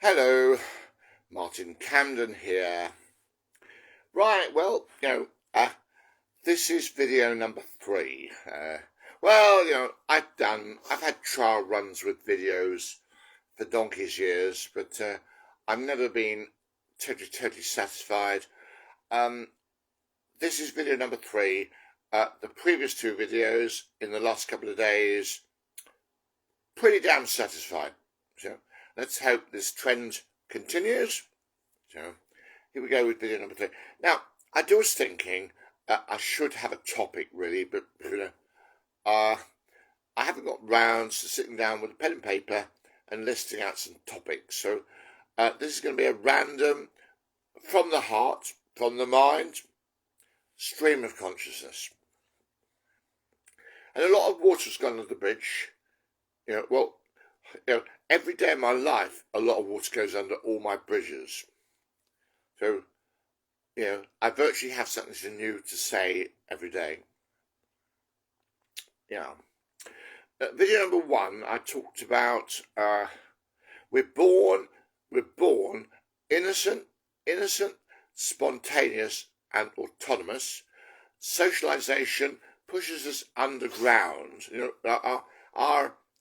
Hello, Martin Camden here. Right, well, this is video number 3. I've had trial runs with videos for donkey's years, but I've never been totally satisfied. This is video number 3. The previous 2 videos in the last couple of days, pretty damn satisfied. So let's hope this trend continues. So here we go with video number 3. Now, I was thinking I should have a topic really, but I haven't got rounds to sitting down with a pen and paper and listing out some topics. So this is going to be a random, from the heart, from the mind, stream of consciousness. And a lot of water's gone under the bridge. Every day of my life, a lot of water goes under all my bridges. So, I virtually have something new to say every day. Video number 1, I talked about we're born innocent, spontaneous, and autonomous. Socialization pushes us underground.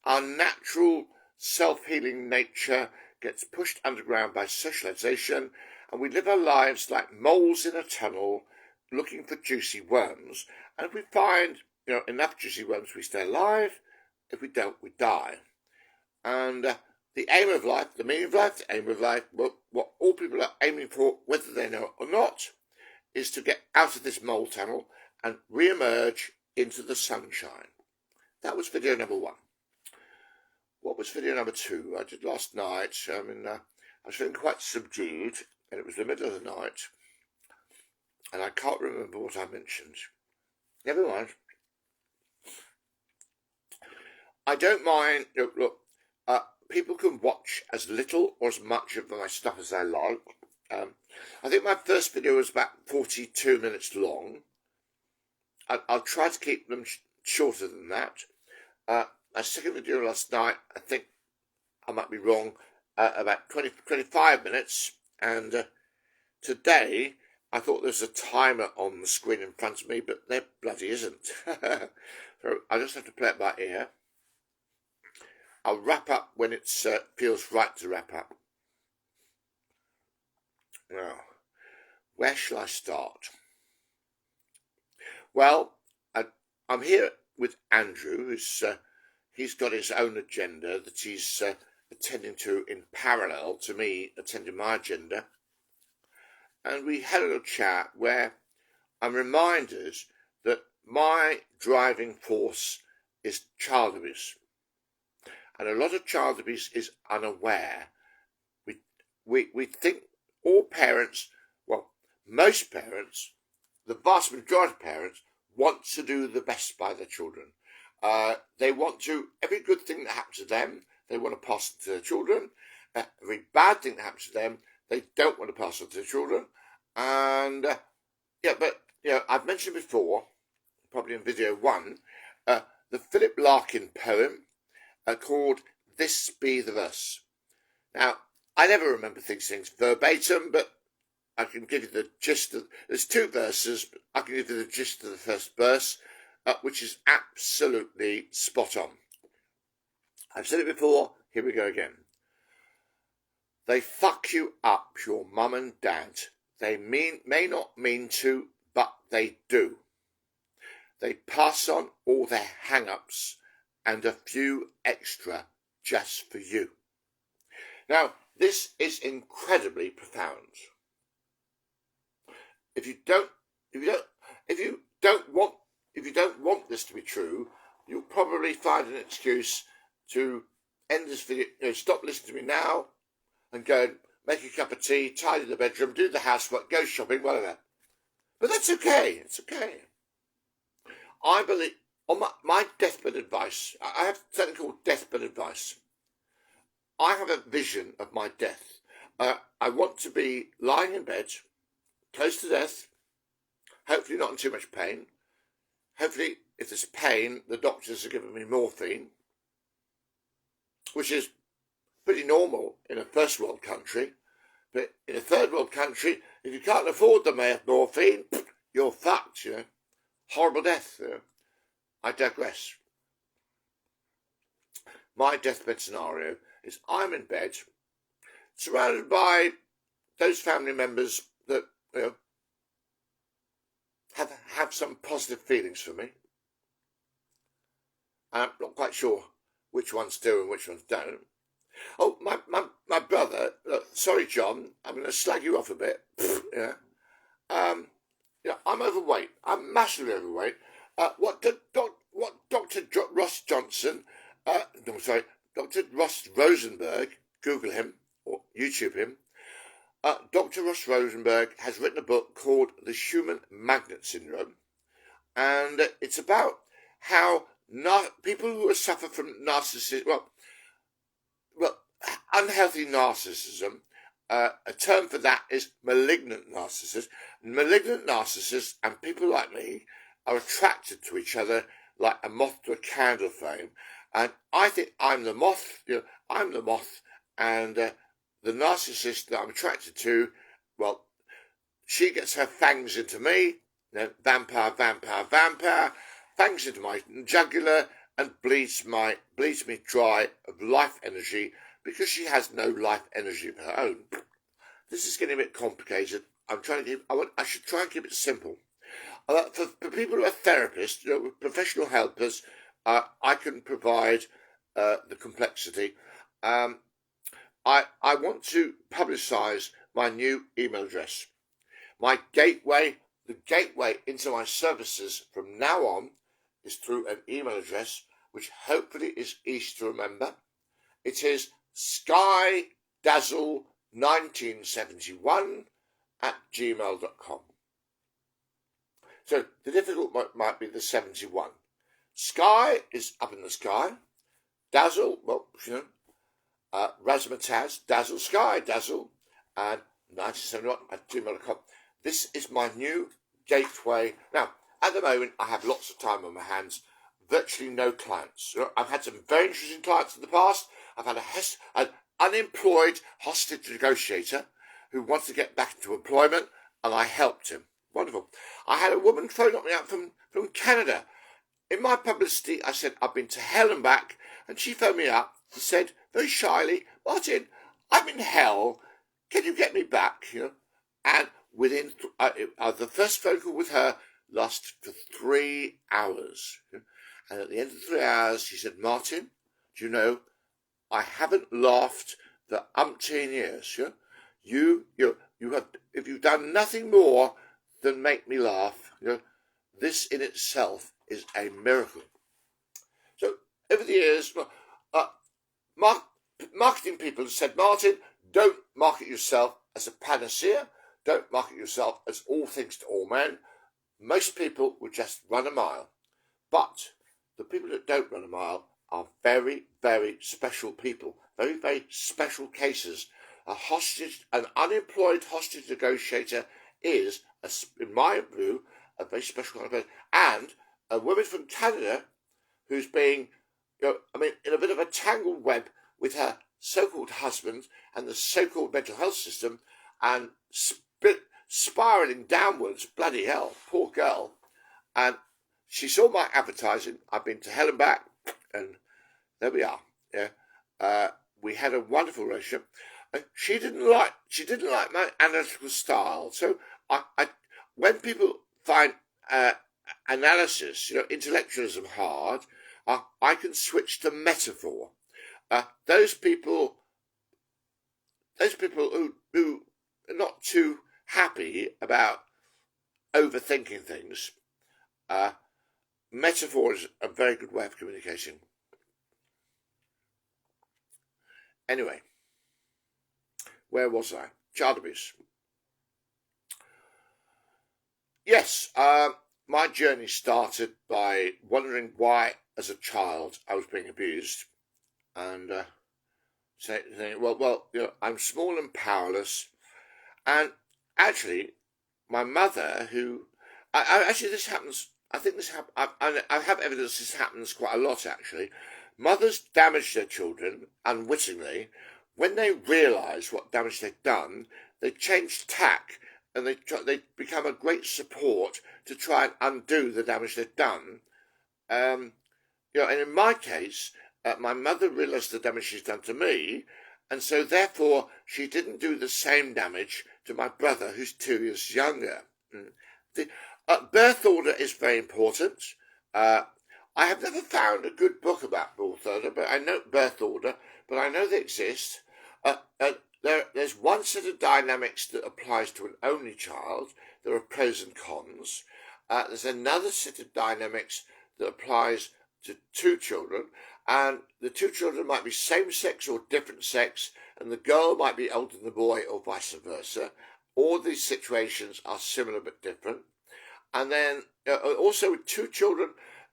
Our natural self-healing nature gets pushed underground by socialization, and we live our lives like moles in a tunnel looking for juicy worms. And if we find enough juicy worms, we stay alive. If we don't, we die. And the aim of life, the meaning of life, the aim of life, what all people are aiming for, whether they know it or not, is to get out of this mole tunnel and re-emerge into the sunshine. That was video number 1. What was video number 2? I did last night. I was feeling quite subdued, and it was the middle of the night, and I can't remember what I mentioned. Never mind. I don't mind. People can watch as little or as much of my stuff as they like. I think my first video was about 42 minutes long. I'll try to keep them shorter than that. My second video last night, I think I might be wrong, about 25 minutes. And today, I thought there was a timer on the screen in front of me, but there bloody isn't. So I just have to play it by ear. I'll wrap up when it feels right to wrap up. Now, where shall I start? Well, I'm here with Andrew, he's got his own agenda that he's attending to in parallel to me attending my agenda. And we had a little chat where I'm reminded that my driving force is child abuse. And a lot of child abuse is unaware. We think all parents, most parents, the vast majority of parents, want to do the best by their children. They want to, every good thing that happens to them, they want to pass it to their children. Every bad thing that happens to them, they don't want to pass it to their children. And, I've mentioned before, probably in video 1, the Philip Larkin poem called This Be the Verse. Now, I never remember things verbatim, but I can give you the gist of, there's 2 verses, but I can give you the gist of the first verse, which is absolutely spot on. I've said it before, here we go again. They fuck you up, your mum and dad. They may not mean to, but they do. They pass on all their hang-ups and a few extra just for you. Now, this is incredibly profound. If you don't want this to be true, you'll probably find an excuse to end this video. Stop listening to me now and go and make a cup of tea, tidy the bedroom, do the housework, go shopping, whatever. But that's okay. It's okay. I believe on my deathbed advice. I have something called deathbed advice. I have a vision of my death. I want to be lying in bed, close to death, hopefully not in too much pain. Hopefully, if there's pain, the doctors are giving me morphine, which is pretty normal in a first world country. But in a third world country, if you can't afford the morphine, you're fucked, Horrible death. I digress. My deathbed scenario is I'm in bed, surrounded by those family members that have some positive feelings for me. I'm not quite sure which ones do and which ones don't. Oh, my brother. Sorry, John. I'm going to slag you off a bit. I'm overweight. I'm massively overweight. What Dr. Ross Johnson? Dr. Ross Rosenberg. Google him or YouTube him. Dr. Ross Rosenberg has written a book called The Human Magnet Syndrome, and it's about how people who suffer from narcissism, unhealthy narcissism, a term for that is malignant narcissists. Malignant narcissists and people like me are attracted to each other like a moth to a candle flame. And I think I'm the moth, I'm the moth, and the narcissist that I'm attracted to, well, she gets her fangs into me, vampire, fangs into my jugular, and bleeds me dry of life energy because she has no life energy of her own. This is getting a bit complicated. I should try and keep it simple. For people who are therapists, professional helpers, I can provide the complexity. I want to publicise my new email address. The gateway into my services from now on is through an email address, which hopefully is easy to remember. It is skydazzle1971@gmail.com. So the difficult might be the 71. Sky is up in the sky. Dazzle, Razzmatazz, Dazzle, Sky, Dazzle, and 1971@gmail.com. This is my new gateway. Now, at the moment, I have lots of time on my hands, virtually no clients. I've had some very interesting clients in the past. I've had an unemployed hostage negotiator who wants to get back into employment, and I helped him. Wonderful. I had a woman phone me up from Canada. In my publicity, I said, I've been to hell and back, and she phoned me up and said, very shyly, Martin, I'm in hell. Can you get me back? And within the first phone call with her lasted for 3 hours. And at the end of 3 hours, she said, Martin, do you know, I haven't laughed for umpteen years. You have, if you've done nothing more than make me laugh, this in itself is a miracle. So over the years, marketing people have said, Martin, don't market yourself as a panacea. Don't market yourself as all things to all men. Most people would just run a mile. But the people that don't run a mile are very, very special people. Very, very special cases. An unemployed hostage negotiator is, in my view, a very special kind of person. And a woman from Canada who's being, in a bit of a tangled web with her so-called husband and the so-called mental health system, and spiralling downwards. Bloody hell, poor girl. And she saw my advertising. I've been to hell and back, and there we are. We had a wonderful relationship. She didn't like my analytical style. So when people find analysis, intellectualism hard, I can switch to metaphor. Those people who are not too happy about overthinking things, metaphor is a very good way of communicating. Anyway, where was I? Child abuse. Yes, my journey started by wondering why, as a child, I was being abused, and saying, well, I'm small and powerless, and actually, my mother, who, actually, this happens. I think this happens. I have evidence this happens quite a lot. Actually, mothers damage their children unwittingly when they realise what damage they've done, they change tack and they become a great support to try and undo the damage they've done. And in my case, my mother realised the damage she's done to me, and so therefore she didn't do the same damage to my brother, who's 2 years younger. The birth order is very important. I have never found a good book about birth order, but I know they exist. There's one set of dynamics that applies to an only child. There are pros and cons. There's another set of dynamics that applies to 2 children, and the 2 children might be same sex or different sex, and the girl might be older than the boy or vice versa. All these situations are similar but different. And then also with 2 children,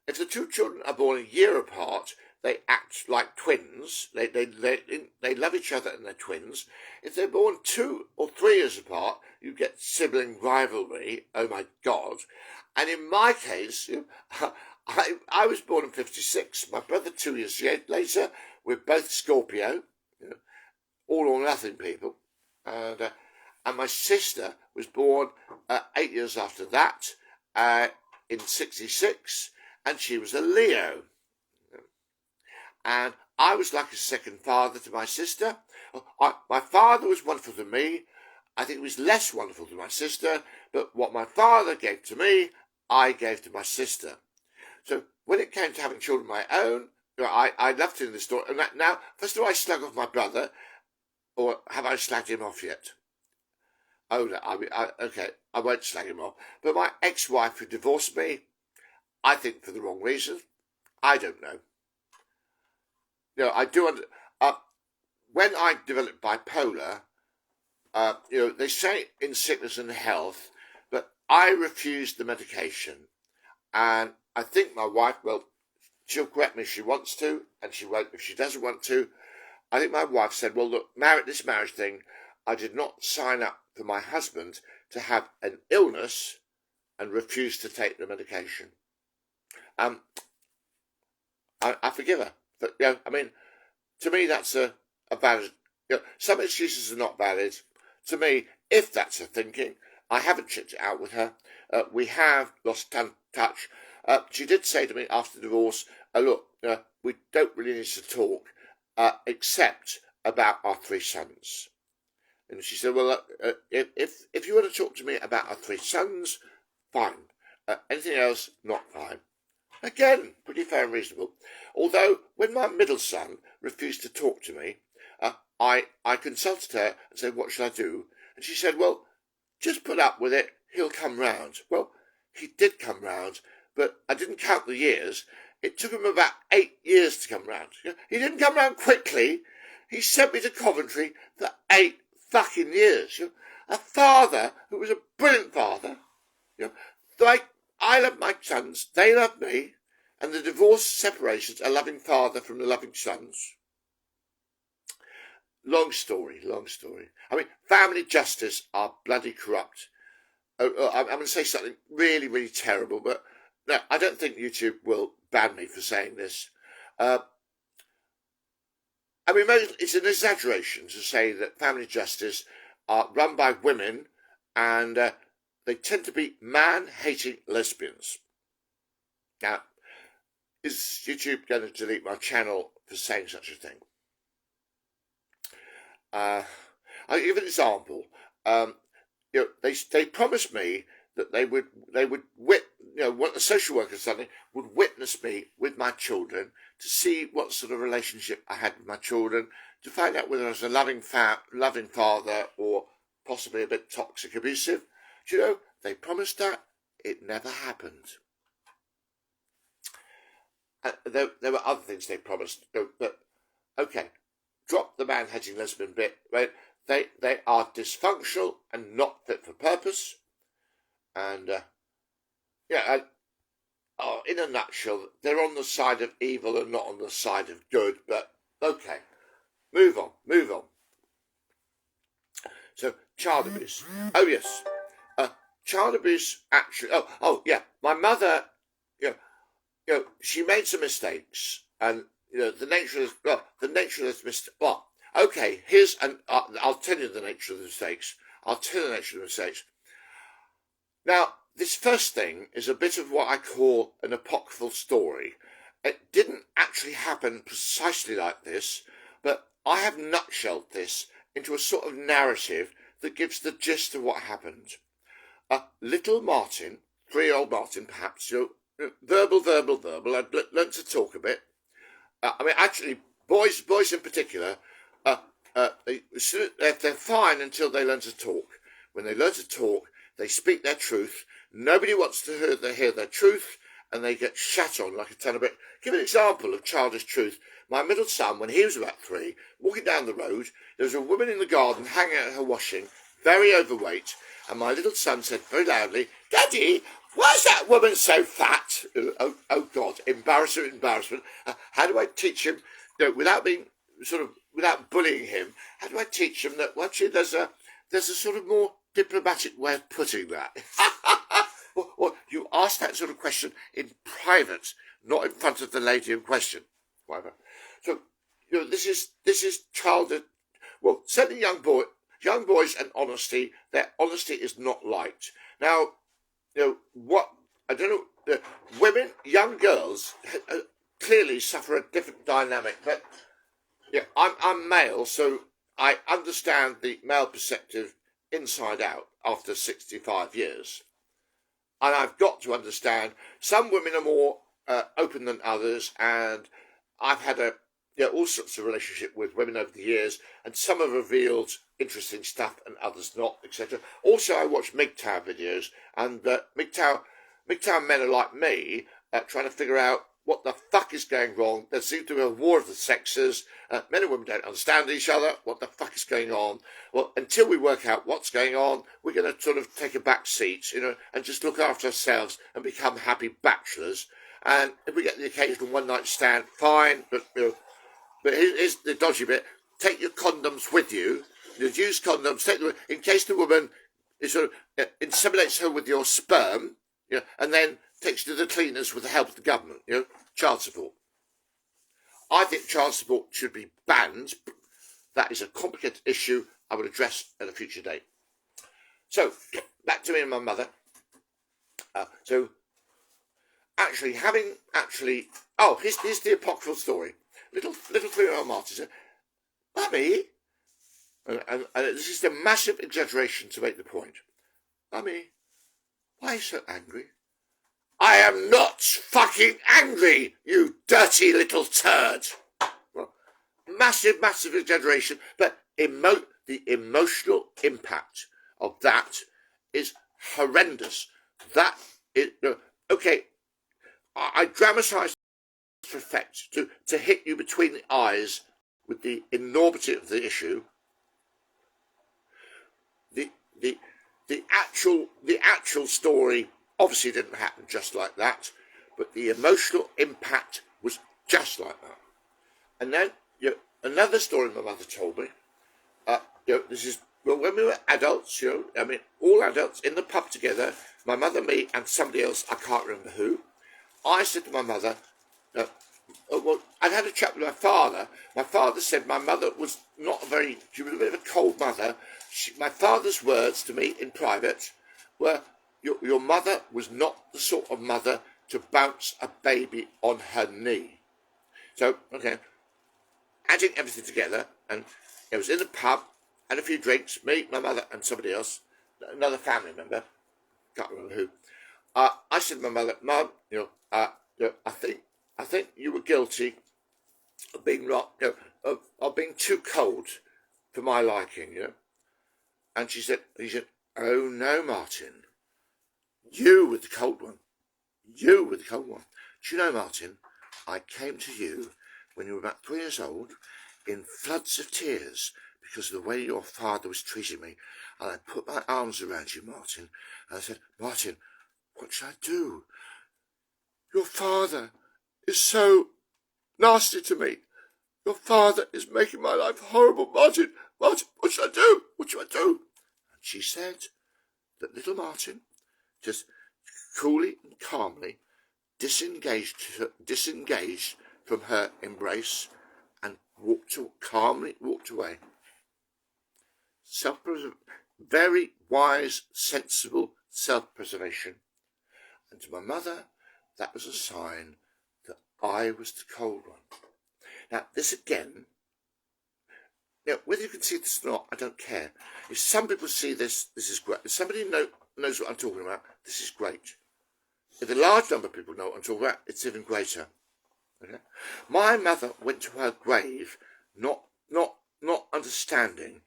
if the 2 children are born a year apart, they act like twins. They love each other and they're twins. If they're born 2 or 3 years apart, you get sibling rivalry. Oh my God. And in my case, I was born in 56. My brother 2 years later. We're both Scorpio, all or nothing people. And my sister was born 8 years after that, in 66, and she was a Leo. And I was like a second father to my sister. My father was wonderful to me. I think he was less wonderful to my sister, but what my father gave to me, I gave to my sister. So when it came to having children of my own, I loved telling the story. And now, first of all, I slug off my brother, or have I slagged him off yet? Oh, no, okay, I won't slag him off. But my ex-wife who divorced me, I think for the wrong reason. I don't know. I do. When I developed bipolar, they say in sickness and health, but I refused the medication. And I think my wife, well, she'll correct me if she wants to, and she won't if she doesn't want to. I think my wife said, well, look, this marriage thing, I did not sign up for my husband to have an illness and refuse to take the medication. I forgive her. But, to me, that's a valid, some excuses are not valid. To me, if that's her thinking, I haven't checked it out with her. We have lost touch. She did say to me after the divorce, look, we don't really need to talk, except about our 3 sons. And she said, well, if you want to talk to me about our 3 sons, fine. Anything else, not fine. Again, pretty fair and reasonable. Although, when my middle son refused to talk to me, I consulted her and said, what should I do? And she said, well, just put up with it, he'll come round. Well, he did come round, but I didn't count the years. It took him about 8 years to come round. He didn't come round quickly. He sent me to Coventry for 8 fucking years. A father who was a brilliant father. I love my sons, they love me, and the divorce separations a loving father from the loving sons. Long story. Family justice are bloody corrupt. I'm going to say something really, really terrible, but no, I don't think YouTube will ban me for saying this. It's an exaggeration to say that family justice are run by women and they tend to be man-hating lesbians. Now, is YouTube going to delete my channel for saying such a thing? I'll give an example. They promised me that they would a social worker or something would witness me with my children to see what sort of relationship I had with my children, to find out whether I was a loving father or possibly a bit toxic, abusive. Do they promised that. It never happened. There were other things they promised, but okay, drop the man-hating lesbian bit, right? They are dysfunctional and not fit for purpose. And, in a nutshell, they're on the side of evil and not on the side of good, but okay, move on. So, child abuse. Oh, yes. Child abuse actually, my mother, she made some mistakes, and, the nature of this mistake, Okay, I'll tell you the nature of the mistakes. Now, this first thing is a bit of what I call an apocryphal story. It didn't actually happen precisely like this, but I have nutshelled this into a sort of narrative that gives the gist of what happened. Little Martin, 3-year-old Martin perhaps, verbal, I'd learned to talk a bit. Actually, boys in particular, they're fine until they learn to talk. When they learn to talk, they speak their truth. Nobody wants to hear their truth, and they get shat on like a ton of brick. Give an example of childish truth. My middle son, when he was about 3, walking down the road, there was a woman in the garden hanging out her washing, very overweight, and my little son said very loudly, "Daddy, why is that woman so fat?" Oh God, embarrassment. How do I teach him, without bullying him, how do I teach him that, well, actually, there's a sort of more diplomatic way of putting that? Well, you ask that sort of question in private, not in front of the lady in question. Whatever. So, this is childhood. Well, certainly young boys and honesty. Their honesty is not liked. Now, I don't know. Women, young girls, clearly suffer a different dynamic. But I'm male, so I understand the male perspective inside out after 65 years. And I've got to understand some women are more open than others, and I've had all sorts of relationship with women over the years, and some have revealed interesting stuff and others not, etc. Also, I watch MGTOW videos, and MGTOW men are like me, trying to figure out what the fuck is going wrong. There seems to be a war of the sexes. Men and women don't understand each other. What the fuck is going on? Well, until we work out what's going on, we're going to sort of take a back seat, and just look after ourselves and become happy bachelors. And if we get the occasional one-night stand, fine. But here's the dodgy bit: take your condoms with you. Use condoms. In case the woman sort of inseminates her with your sperm, and then takes you to the cleaners with the help of the government. Child support. I think child support should be banned. That is a complicated issue I will address at a future date. So, back to me and my mother. Here's the apocryphal story. Little 3-year-old Martin said, "Mummy," and this is a massive exaggeration to make the point. "Mummy, why are you so angry?" "I am not fucking angry, you dirty little turd." Well, massive exaggeration, but the emotional impact of that is horrendous. That is, okay, I dramatise for effect to hit you between the eyes with the enormity of the issue. The actual story obviously didn't happen just like that, but the emotional impact was just like that. And then, another story my mother told me. This is when we were adults. All adults in the pub together. My mother, me, and somebody else. I can't remember who. I said to my mother, I'd had a chat with my father. My father said my mother was she was a bit of a cold mother. My father's words to me in private were, your mother was not the sort of mother to bounce a baby on her knee. So, okay, adding everything together, and it was in the pub, had a few drinks, me, my mother, and somebody else, another family member, can't remember who. I said to my mother, "Mum, I think you were guilty of being of being too cold for my liking, And he said, "Oh no, Martin, you were the cold one. You were the cold one. Do you know, Martin, I came to you when you were about 3 years old in floods of tears because of the way your father was treating me. And I put my arms around you, Martin, and I said, 'Martin, what should I do? Your father is so nasty to me. Your father is making my life horrible. Martin, what should I do? What should I do?' And she said that little Martin just coolly and calmly disengaged from her embrace and calmly walked away. Very wise, sensible self-preservation. And to my mother, that was a sign that I was the cold one. Now, this again, whether you can see this or not, I don't care. If some people see this, this is great. If somebody knows what I'm talking about, this is great. If a large number of people know what I'm talking about, it's even greater. Okay? My mother went to her grave not understanding.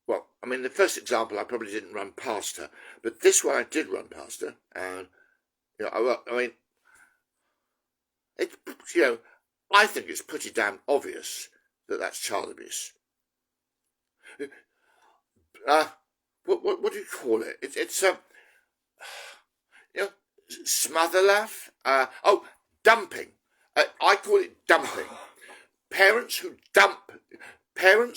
Well, I mean, the first example, I probably didn't run past her, but this one I did run past her, and I think it's pretty damn obvious that that's child abuse. What do you call it? It's smother laugh. Dumping. I call it dumping. Parents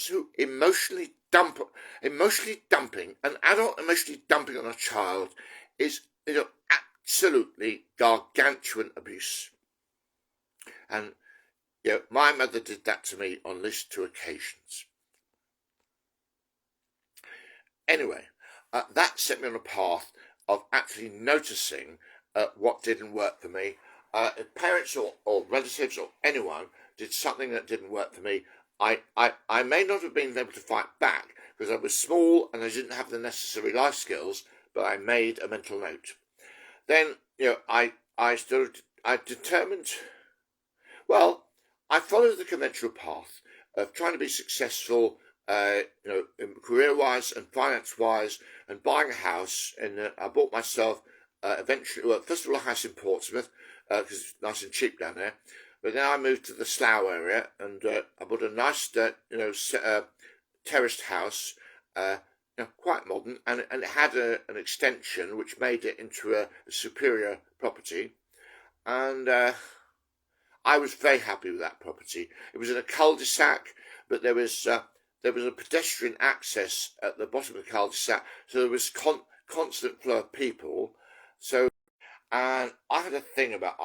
who emotionally dumping, an adult emotionally dumping on a child is, absolutely gargantuan abuse. And, my mother did that to me on at least 2 occasions. Anyway, that set me on a path of actually noticing what didn't work for me. If parents or relatives or anyone did something that didn't work for me, I may not have been able to fight back because I was small and I didn't have the necessary life skills, but I made a mental note. Then, I determined, well, I followed the conventional path of trying to be successful, career-wise and finance-wise, and buying a house. And I bought myself eventually, well, first of all, a house in Portsmouth, because it's nice and cheap down there. But then I moved to the Slough area, and I bought a nice, terraced house, quite modern, and it had an extension which made it into a superior property. And I was very happy with that property. It was in a cul-de-sac, but there was a pedestrian access at the bottom of the cul-de-sac, so there was constant flow of people. So, and I had a thing about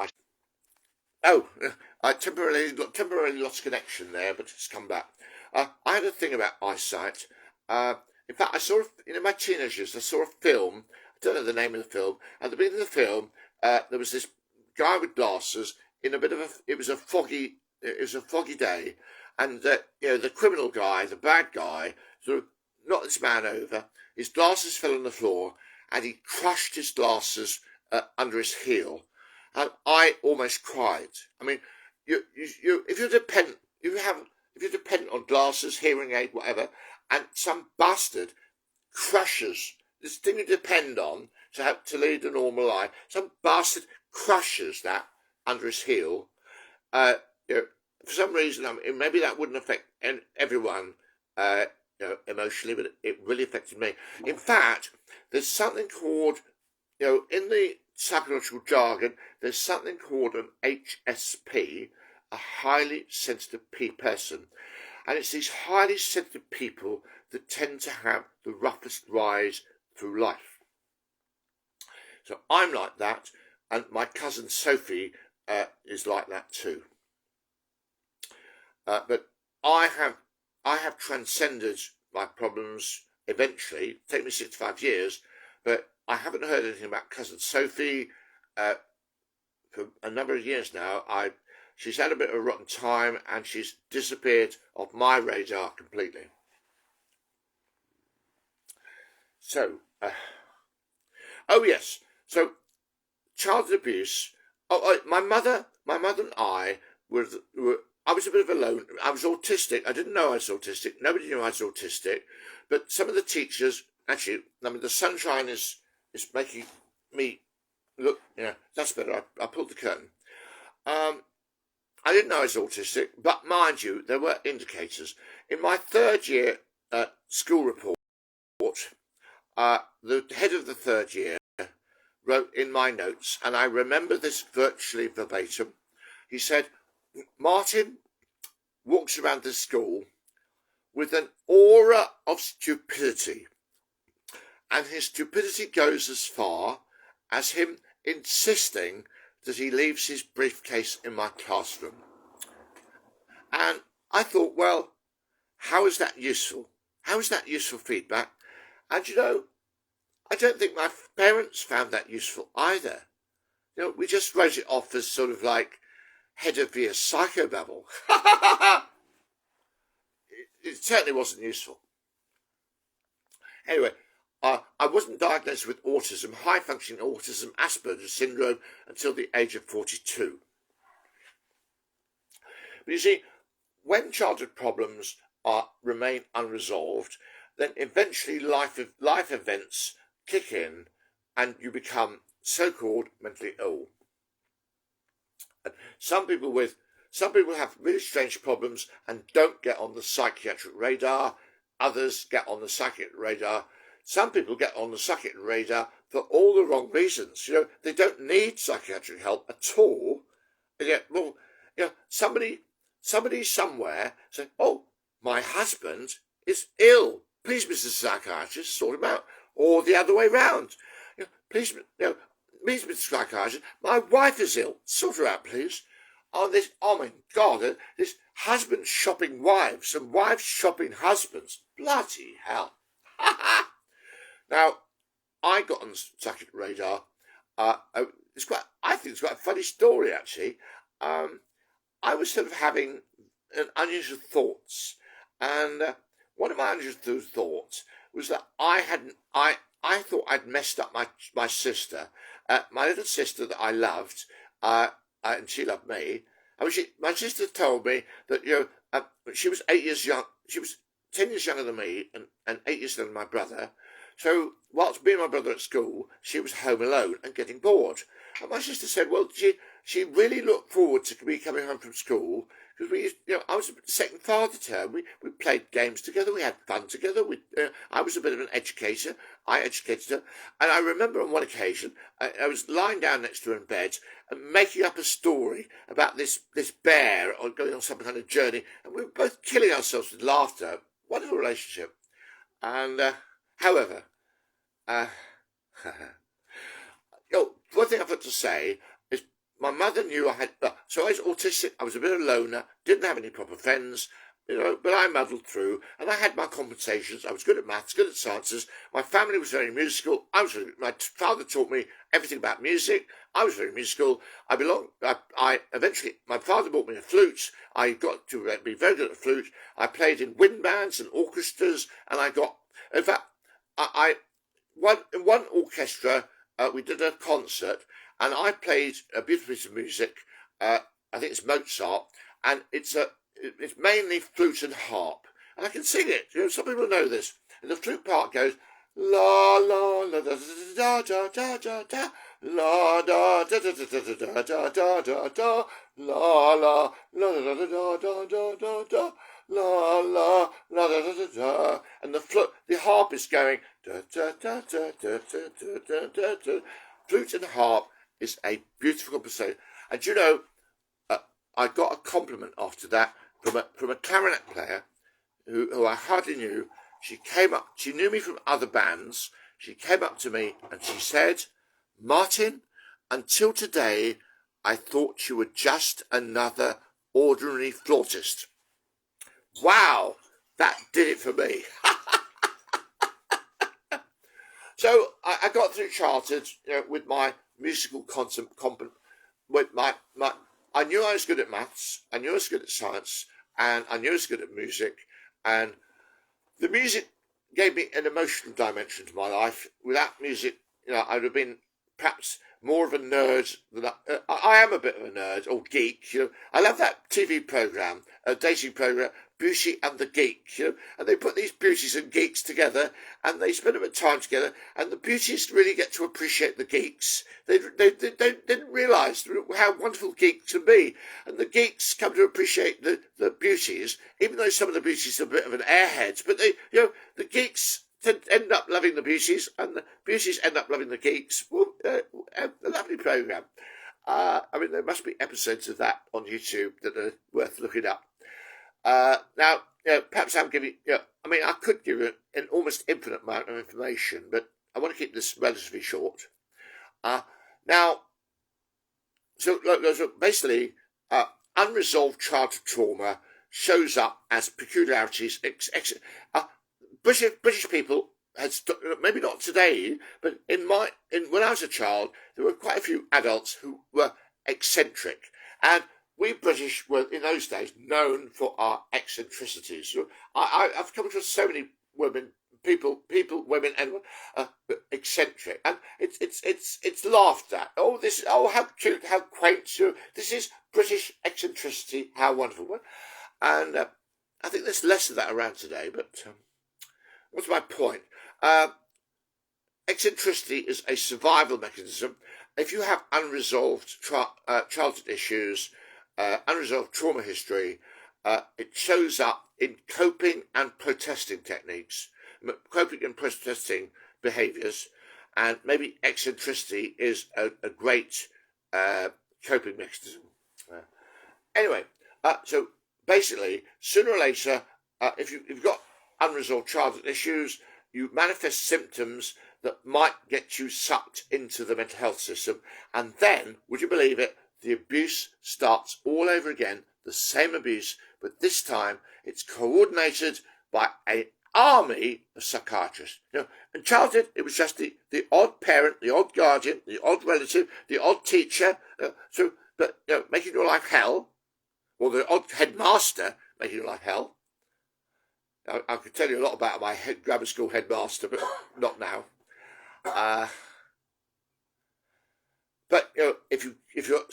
I temporarily lost connection there, but it's come back. I had a thing about eyesight. In fact, I saw, in my teenage years, I saw a film. I don't know the name of the film. At the beginning of the film, there was this guy with glasses in it was a foggy day, and the criminal guy, the bad guy, sort of knocked this man over. His glasses fell on the floor, and he crushed his glasses under his heel. And I almost cried. I mean, if you're dependent on glasses, hearing aid, whatever, and some bastard crushes this thing you depend on to lead a normal life, some bastard crushes that under his heel. For some reason, maybe that wouldn't affect everyone, emotionally, but it really affected me. In fact, there's something called, in the psychological jargon, there's something called an HSP, a highly sensitive person. And it's these highly sensitive people that tend to have the roughest ride through life. So I'm like that, and my cousin Sophie is like that too. But I have transcended my problems eventually. It took me 65 years, but I haven't heard anything about cousin Sophie for a number of years now. She's had a bit of a rotten time, and she's disappeared off my radar completely. So, yes. So, childhood abuse. My mother and I were. I was a bit of a lone. I was autistic. I didn't know I was autistic. Nobody knew I was autistic. But some of the teachers, actually, the sunshine is making me look. That's better. I pulled the curtain. I didn't know I was autistic, but mind you, there were indicators. In my 3rd year school report, the head of the 3rd year wrote in my notes, and I remember this virtually verbatim. He said, Martin walks around the school with an aura of stupidity, and his stupidity goes as far as him insisting that he leaves his briefcase in my classroom. And I thought, well, how is that useful? How is that useful feedback? And you know, I don't think my parents found that useful either. You know, we just wrote it off as sort of like head of the psychobabble. It certainly wasn't useful. Anyway, I wasn't diagnosed with autism, high-functioning autism, Asperger's syndrome, until the age of 42. But you see, when childhood problems remain unresolved, then eventually life events kick in and you become so-called mentally ill. And some people have really strange problems and don't get on the psychiatric radar. Others get on the psychiatric radar. Some people get on the psychiatric radar for all the wrong reasons. You know, they don't need psychiatric help at all. And yet, well, you know, somebody somewhere say, "Oh, my husband is ill. Please, Mr. Psychiatrist, sort him out." Or the other way round. You know, please, Mr. Psychiatrist, my wife is ill. Sort her out, please. Oh my God, this husband shopping wives and wives shopping husbands. Bloody hell. Now, I got on the psychic radar. I think it's quite a funny story, actually. I was sort of having unusual thoughts, and one of my unusual thoughts was that I thought I'd messed up my sister, my little sister that I loved, and she loved me. And my sister told me that, you know, she was 8 years young. She was 10 years younger than me, and 8 years younger than my brother. So whilst me and my brother at school, she was home alone and getting bored. And my sister said, well, she really looked forward to me coming home from school, because I was a second father to her. We played games together. We had fun together. I was a bit of an educator. I educated her. And I remember on one occasion, I was lying down next to her in bed and making up a story about this bear or going on some kind of journey. And we were both killing ourselves with laughter. Wonderful relationship. And, however, one thing I've got to say is my mother knew I had, so I was autistic, I was a bit of a loner, didn't have any proper friends, you know, but I muddled through and I had my compensations. I was good at maths, good at sciences. My family was very musical. My father taught me everything about music. I was very musical. Eventually, my father bought me a flute. I got to be very good at flute. I played in wind bands and orchestras, and in fact, in one orchestra, we did a concert, and I played a beautiful piece of music. I think it's Mozart, and it's mainly flute and harp, and I can sing it. You know, some people know this. And the flute part goes la la la da da da da da da la da da da da da da da da da la la la da da da da da da da la la la da da da da, and the harp is going da da da da da da da da da. Flute and harp is a beautiful composition, and you know, I got a compliment after that from a clarinet player who I hardly knew. She came up. She knew me from other bands. She came up to me and she said, "Martin, until today, I thought you were just another ordinary flautist." Wow, that did it for me. So I got through childhood, you know, with my musical I knew I was good at maths, I knew I was good at science, and I knew I was good at music, and the music gave me an emotional dimension to my life. Without music, you know, I'd have been perhaps more of a nerd than I am a bit of a nerd or geek. You know, I love that TV program, a dating program, Beauty and the Geek. You know, and they put these beauties and geeks together, and they spend a bit of time together. And the beauties really get to appreciate the geeks. They didn't realise how wonderful geeks can be, and the geeks come to appreciate the beauties, even though some of the beauties are a bit of an airheads. But the geeks end up loving the beauties, and the beauties end up loving the geeks. Well, a lovely programme. I mean, there must be episodes of that on YouTube that are worth looking up. Now, perhaps I'm giving, I mean, I could give you an almost infinite amount of information, but I want to keep this relatively short. Now, so basically, unresolved childhood trauma shows up as peculiarities. British people had, maybe not today, but when I was a child, there were quite a few adults who were eccentric, and we British were in those days known for our eccentricities. I've come across so many women, women, and eccentric, and it's laughed at. Oh, how cute, how quaint! This is British eccentricity. How wonderful! And I think there's less of that around today. But what's my point? Eccentricity is a survival mechanism. If you have unresolved childhood issues, unresolved trauma history, it shows up in coping and protesting techniques, coping and protesting behaviours, and maybe eccentricity is a great coping mechanism. Anyway, so basically, sooner or later, if you've got unresolved childhood issues, you manifest symptoms that might get you sucked into the mental health system, and then, would you believe it, the abuse starts all over again, the same abuse, but this time it's coordinated by an army of psychiatrists. In childhood, it was just the odd parent, the odd guardian, the odd relative, the odd teacher, making your life hell, or the odd headmaster making your life hell. I could tell you a lot about my grammar school headmaster, but not now. But if you're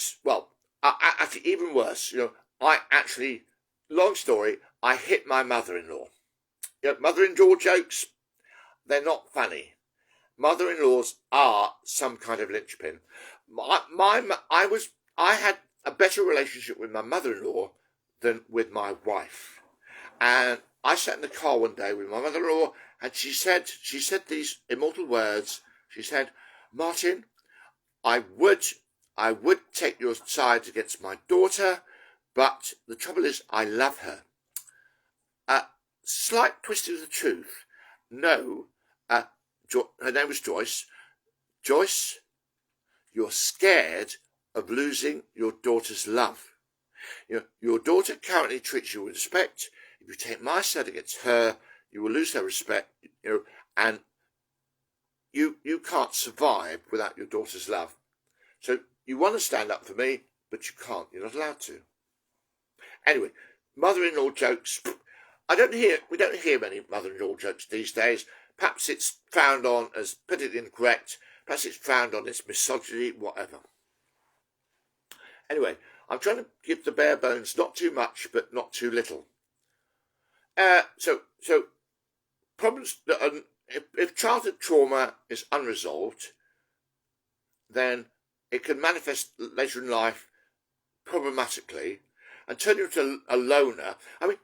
actually even worse, long story, I hit my mother-in-law. Mother-in-law jokes, they're not funny. Mother-in-laws are some kind of linchpin. I had a better relationship with my mother-in-law than with my wife, and I sat in the car one day with my mother-in-law, and she said these immortal words. She said, "Martin, I would take your side against my daughter, but the trouble is I love her." Slight twist of the truth. No, her name was Joyce. Joyce, you're scared of losing your daughter's love. Your daughter currently treats you with respect. If you take my side against her, you will lose her respect, and you can't survive without your daughter's love. So you want to stand up for me, but you can't. You're not allowed to. Anyway, mother-in-law jokes. We don't hear many mother-in-law jokes these days. Perhaps it's frowned on as politically incorrect. Perhaps it's frowned on as misogyny, whatever. Anyway, I'm trying to give the bare bones, not too much, but not too little. So problems that if childhood trauma is unresolved, then it can manifest later in life problematically and turn you into a loner. I mean,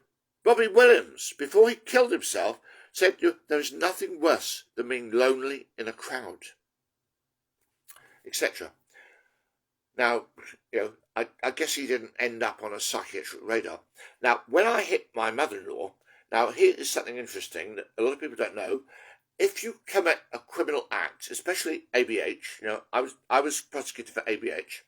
Robbie Williams, before he killed himself, said there is nothing worse than being lonely in a crowd, etc. Now, I guess he didn't end up on a psychiatric radar. Now, when I hit my mother-in-law, now here is something interesting that a lot of people don't know. If you commit a criminal act, especially ABH, I was prosecuted for ABH.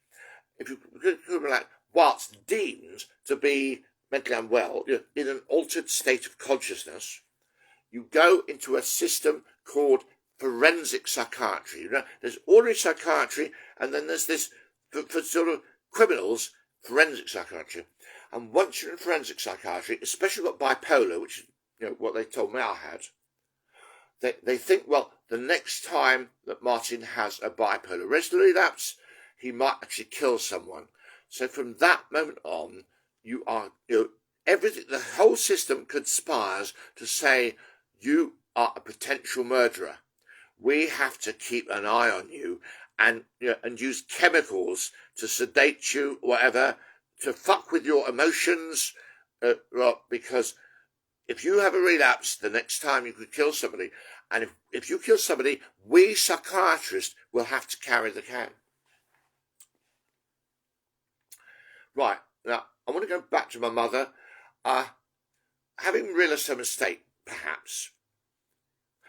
If you commit a criminal act whilst deemed to be mentally unwell, in an altered state of consciousness, you go into a system called forensic psychiatry. There's ordinary psychiatry, and then there's this, for sort of criminals, forensic psychiatry. And once you're in forensic psychiatry, especially got bipolar, which is what they told me I had, they think, well, the next time that Martin has a bipolar relapse, he might actually kill someone. So from that moment on, you are, everything, the whole system conspires to say you are a potential murderer. We have to keep an eye on you and use chemicals to sedate you, whatever, to fuck with your emotions, because if you have a relapse, the next time you could kill somebody, and if you kill somebody, we psychiatrists will have to carry the can. Right, now, I want to go back to my mother. Having realised her mistake, perhaps.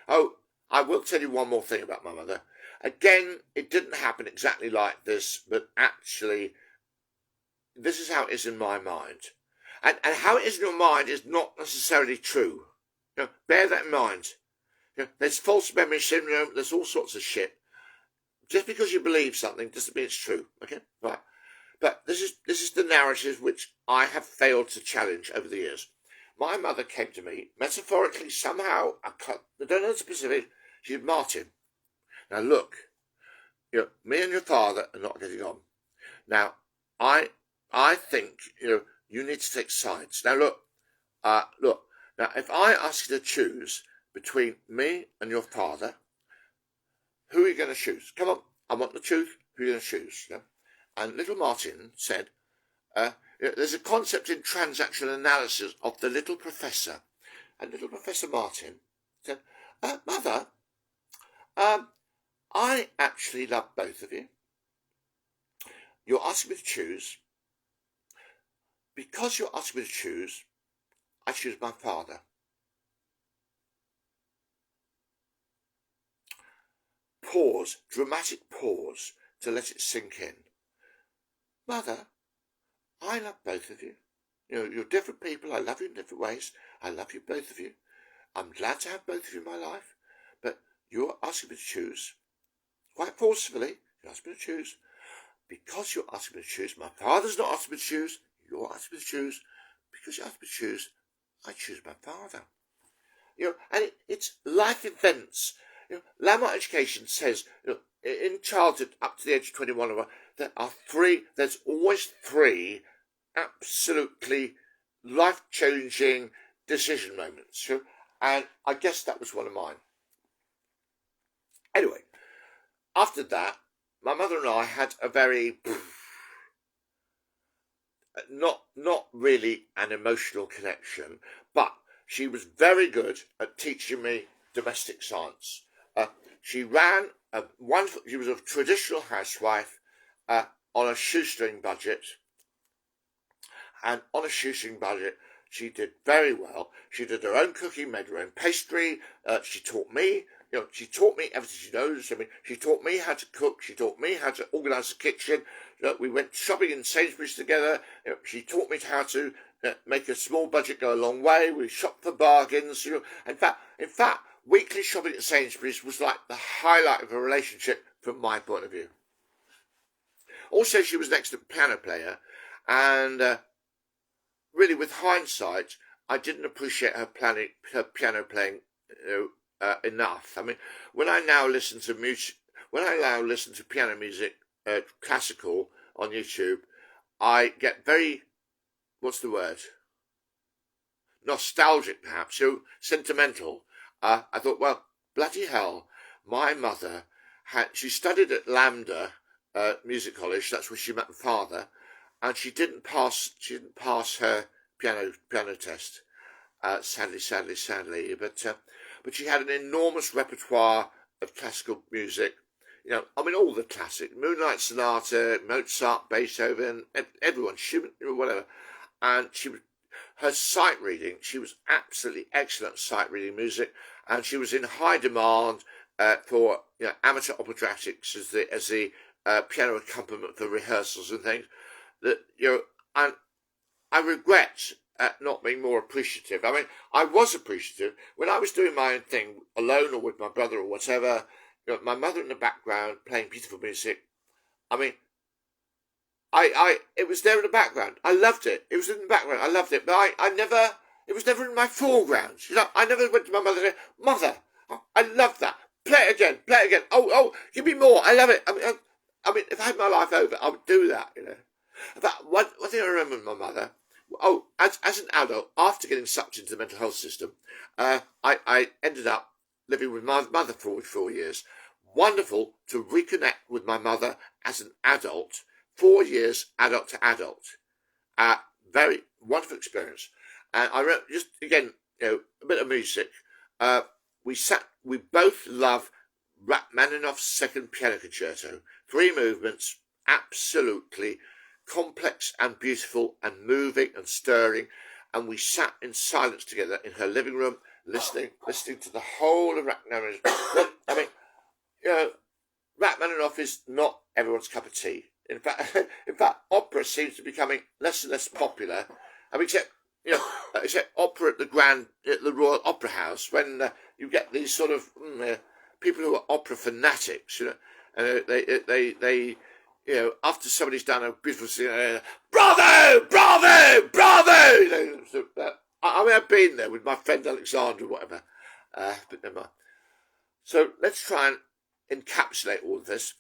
Oh, I will tell you one more thing about my mother. Again, it didn't happen exactly like this, but actually, this is how it is in my mind. And how it is in your mind is not necessarily true. Bear that in mind. There's false memory syndrome, there's all sorts of shit. Just because you believe something doesn't mean it's true, okay? Right. But this is the narrative which I have failed to challenge over the years. My mother came to me, metaphorically, somehow, I don't know the specific, she said, Martin, now look, me and your father are not getting on. Now, I think, you need to take sides. Now, look, now, if I ask you to choose between me and your father, who are you going to choose? Come on, I want the truth. Who are you going to choose? And little Martin said, there's a concept in transactional analysis of the little professor. And little Professor Martin said, Mother, I actually love both of you. You're asking me to choose. Because you're asking me to choose, I choose my father. Pause, dramatic pause to let it sink in. Mother, I love both of you. You're different people. I love you in different ways. I love you, both of you. I'm glad to have both of you in my life. But you're asking me to choose. Quite forcefully, you're asking me to choose. Because you're asking me to choose, my father's not asking me to choose. You're asking me to choose. Because you're asking me to choose, I choose my father. And it's life events. Landmark Education says, in childhood up to the age of 21, there's always three absolutely life-changing decision moments. And I guess that was one of mine. Anyway, after that, my mother and I had a very, not really an emotional connection, but she was very good at teaching me domestic science. She ran she was a traditional housewife on a shoestring budget. And on a shoestring budget, she did very well. She did her own cooking, made her own pastry. She taught me, she taught me everything she knows. I mean, she taught me how to cook. She taught me how to organise the kitchen. We went shopping in Sainsbury's together. She taught me how to make a small budget go a long way. We shopped for bargains. In fact, weekly shopping at Sainsbury's was like the highlight of a relationship from my point of view. Also, she was an excellent piano player, and really, with hindsight, I didn't appreciate her piano playing enough. I mean, when I now listen to piano music, classical on YouTube, I get very, what's the word? Nostalgic, perhaps, sentimental. I thought, well, bloody hell, my mother she studied at Lambda Music College. That's where she met my father, and she didn't pass her piano test. Sadly. But she had an enormous repertoire of classical music. All the classic, Moonlight Sonata, Mozart, Beethoven, everyone, Schubert, whatever. And her sight reading, she was absolutely excellent at sight reading music, and she was in high demand for amateur operatics as the piano accompaniment for rehearsals and things. And I regret not being more appreciative. I mean, I was appreciative when I was doing my own thing alone or with my brother or whatever. My mother in the background playing beautiful music. I mean, it was there in the background. I loved it. It was in the background. I loved it, but it was never in my foreground. I never went to my mother and said, Mother, I love that. Play it again. Oh, give me more. I love it. I mean, if I had my life over, I would do that, But one thing I remember with my mother, as an adult, after getting sucked into the mental health system, I ended up living with my mother for 4 years. Wonderful to reconnect with my mother as an adult, 4 years adult to adult. Very wonderful experience. And I remember, just again, a bit of music. We both love Rachmaninoff's Second Piano Concerto. 3 movements, absolutely complex and beautiful and moving and stirring. And we sat in silence together in her living room, listening to the whole of Rachmaninoff. I mean, Rachmaninoff is not everyone's cup of tea. In fact, opera seems to be becoming less and less popular. I mean, except opera at the Royal Opera House, when you get these sort of people who are opera fanatics, and they after somebody's done a beautiful scene, bravo, bravo, bravo. I mean, I've been there with my friend Alexander, or whatever, but never mind. So let's try and encapsulate all of this.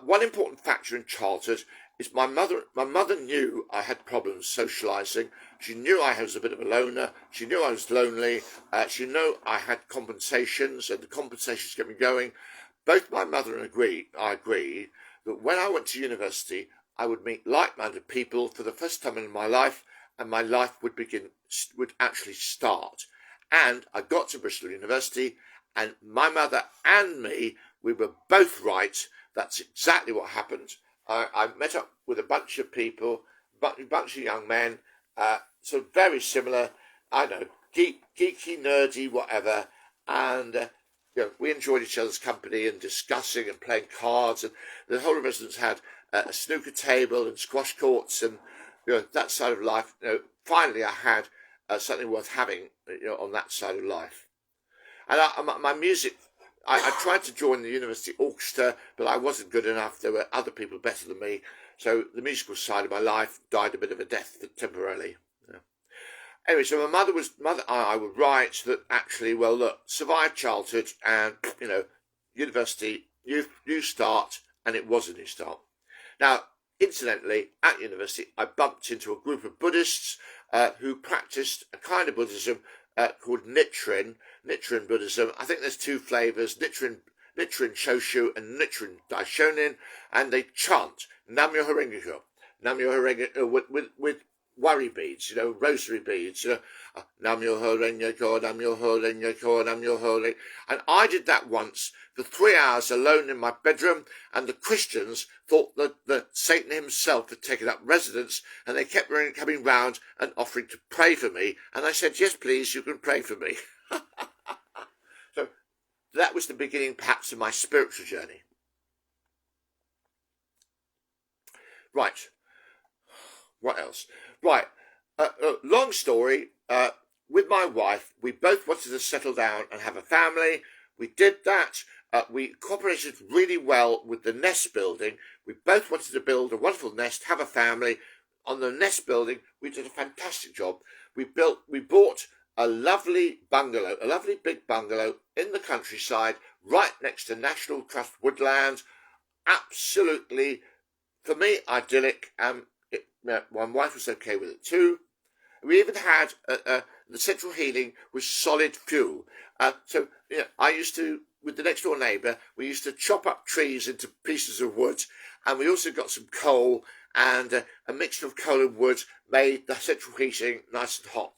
One important factor in childhood is my mother. My mother knew I had problems socialising. She knew I was a bit of a loner. She knew I was lonely. She knew I had compensations, and the compensations kept me going. Both my mother and I agree that when I went to university, I would meet like-minded people for the first time in my life, and my life would actually start. And I got to Bristol University, and my mother and me, we were both right. That's exactly what happened. I met up with a bunch of people, a bunch of young men, sort of very similar, I know, geeky, nerdy, whatever, and we enjoyed each other's company and discussing and playing cards, and the whole residence had a snooker table and squash courts, and that side of life. Finally, I had something worth having, on that side of life. And my music, I tried to join the university orchestra, but I wasn't good enough. There were other people better than me. So the musical side of my life died a bit of a death temporarily. Anyway, so I would write that actually, well, look, survive childhood and, university, you start, and it was a new start. Now, incidentally, at university, I bumped into a group of Buddhists who practiced a kind of Buddhism called Nichiren Buddhism. I think there's two flavours, Nichiren Shoshu and Nichiren Daishonin, and they chant Nam-myoho Renge-kyo, Nam-myoho Renge-kyo with worry beads, rosary beads, Nam-myoho Renge-kyo, Nam-myoho Renge-kyo, Nam-myoho Renge-kyo. And I did that once for 3 hours alone in my bedroom, and the Christians thought that Satan himself had taken up residence, and they kept coming round and offering to pray for me, and I said, yes, please, you can pray for me. So that was the beginning, perhaps, of my spiritual journey. Right. What else? Right. Long story. With my wife, we both wanted to settle down and have a family. We did that. We cooperated really well with the nest building. We both wanted to build a wonderful nest, have a family. On the nest building, we did a fantastic job. We bought a lovely bungalow, a lovely big bungalow in the countryside, right next to National Trust woodland. Absolutely, for me, idyllic. My wife was okay with it too. We even had the central heating with solid fuel. So I used to, with the next door neighbour, we used to chop up trees into pieces of wood, and we also got some coal, and a mixture of coal and wood made the central heating nice and hot.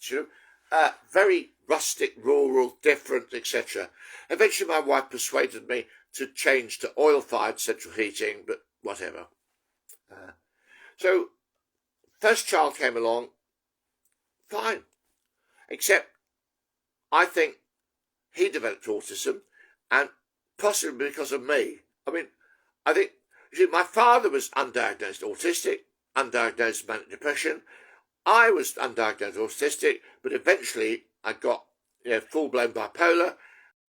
Very rustic, rural, different, etc. Eventually, my wife persuaded me to change to oil-fired central heating, but whatever. So first child came along, fine. Except I think he developed autism, and possibly because of me. I think my father was undiagnosed autistic, undiagnosed manic depression. I was undiagnosed autistic, but eventually I got full-blown bipolar.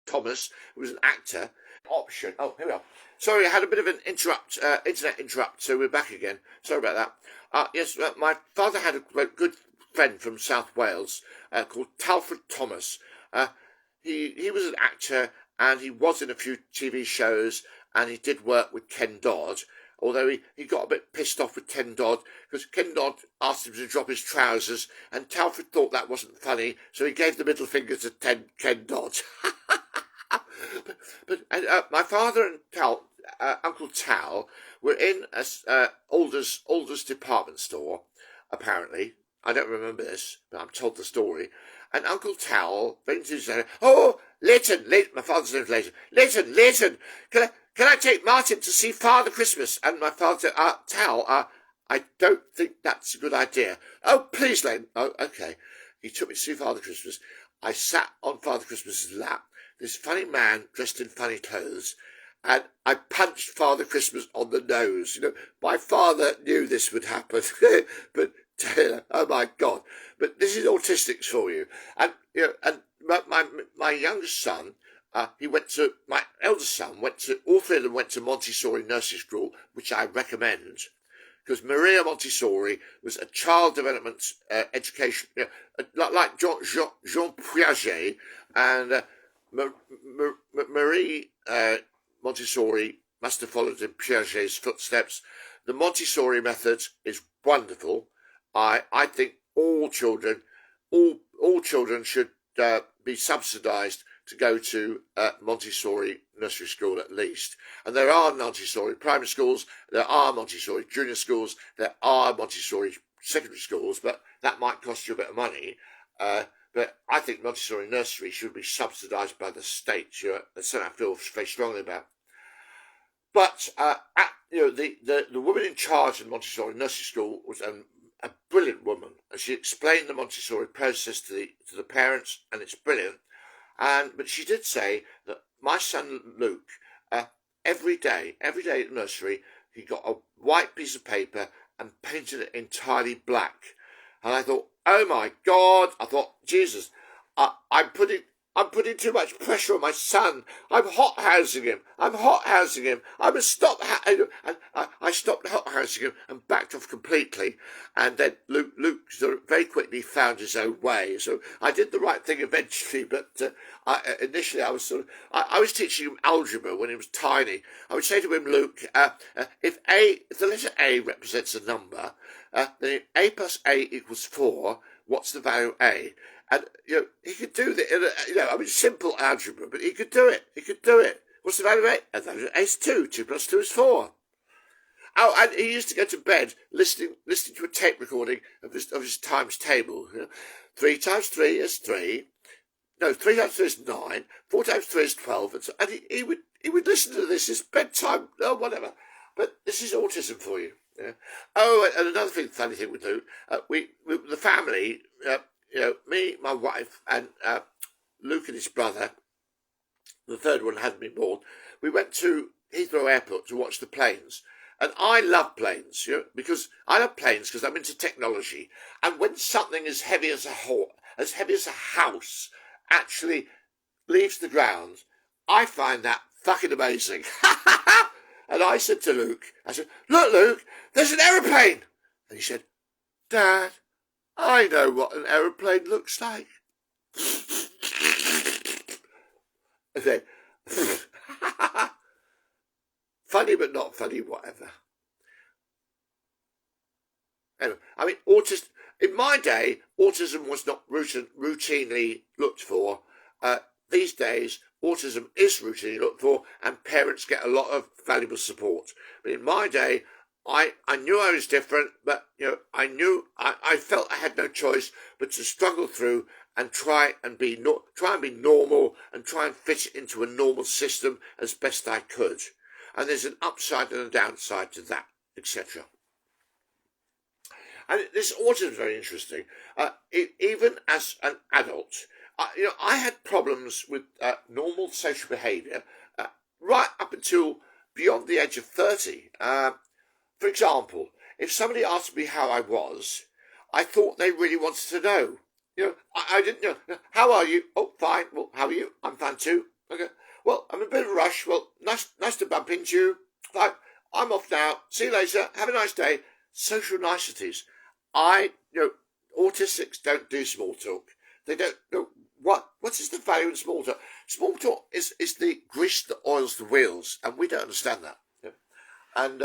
Thomas, who was an actor, option. Oh, here we are. Sorry, I had a bit of an internet interrupt, so we're back again. Sorry about that. Yes, my father had a good friend from South Wales called Talford Thomas. He was an actor, and he was in a few TV shows, and he did work with Ken Dodd, although he got a bit pissed off with Ken Dodd, because Ken Dodd asked him to drop his trousers, and Talford thought that wasn't funny, so he gave the middle finger to Ken Dodd. But my father and Uncle Tal were in Alder's department store, apparently. I don't remember this, but I'm told the story. And Uncle Tal went to say, "Oh, Leighton, my father's name is Leighton, can I take Martin to see Father Christmas?" And my father said, "Tal, I don't think that's a good idea." "Oh, please, Leighton." "Oh, okay." He took me to see Father Christmas. I sat on Father Christmas's lap, this funny man dressed in funny clothes, and I punched Father Christmas on the nose. My father knew this would happen, but Oh my God! But this is autistics for you, and and my youngest son, my eldest son all three of them went to Montessori nursery school, which I recommend, because Maria Montessori was a child development education, like Jean Piaget, and Marie Montessori must have followed in Piaget's footsteps. The Montessori method is wonderful. I think all children should be subsidised to go to Montessori nursery school at least. And there are Montessori primary schools, there are Montessori junior schools, there are Montessori secondary schools, but that might cost you a bit of money. But I think Montessori nursery should be subsidised by the state. That's something I feel very strongly about. But the woman in charge of Montessori nursery school was a brilliant woman, and she explained the Montessori process to the parents, and it's brilliant. But she did say that my son Luke, every day at the nursery, he got a white piece of paper and painted it entirely black. And I thought, oh my God! I thought, Jesus, I'm putting too much pressure on my son. I'm hothousing him. I must stop. And I stopped hothousing him and backed off completely. And then Luke sort of very quickly found his own way. So I did the right thing eventually. But initially, I was teaching him algebra when he was tiny. I would say to him, Luke, if the letter A represents a number, then A plus A equals 4. What's the value of A? And, he could do that, simple algebra, but he could do it. What's the value of A? The value of A is 2. 2 plus 2 is 4. Oh, and he used to go to bed listening to a tape recording of his times table. 3 times 3 is 3. No, 3 times 3 is 9. 4 times 3 is 12. And he would listen to this, his bedtime, whatever. But this is autism for you. Yeah. Oh, and another funny thing we do, the family, me, my wife, and Luke and his brother, the third one hadn't been born, we went to Heathrow Airport to watch the planes. And I love planes, because I'm into technology. And when something as heavy as a house actually leaves the ground, I find that fucking amazing. And I said to Luke, look, Luke, there's an aeroplane. And he said, Dad, I know what an aeroplane looks like. Okay. Funny but not funny, whatever. Anyway, in my day, autism was not routinely looked for. These days, autism is routinely looked for, and parents get a lot of valuable support. But in my day, I knew I was different, but I felt I had no choice but to struggle through and try and be normal and try and fit into a normal system as best I could. And there's an upside and a downside to that, etc. And this autism is very interesting. Even as an adult, I had problems with normal social behaviour right up until beyond the age of 30. For example, if somebody asked me how I was, I thought they really wanted to know. I didn't know. How are you? Oh, fine. Well, how are you? I'm fine too. Okay. Well, I'm in a bit of a rush. Well, nice to bump into you. Fine. I'm off now. See you later. Have a nice day. Social niceties. Autistics don't do small talk. They don't know what is the value in small talk. Small talk is the grease that oils the wheels, and we don't understand that. And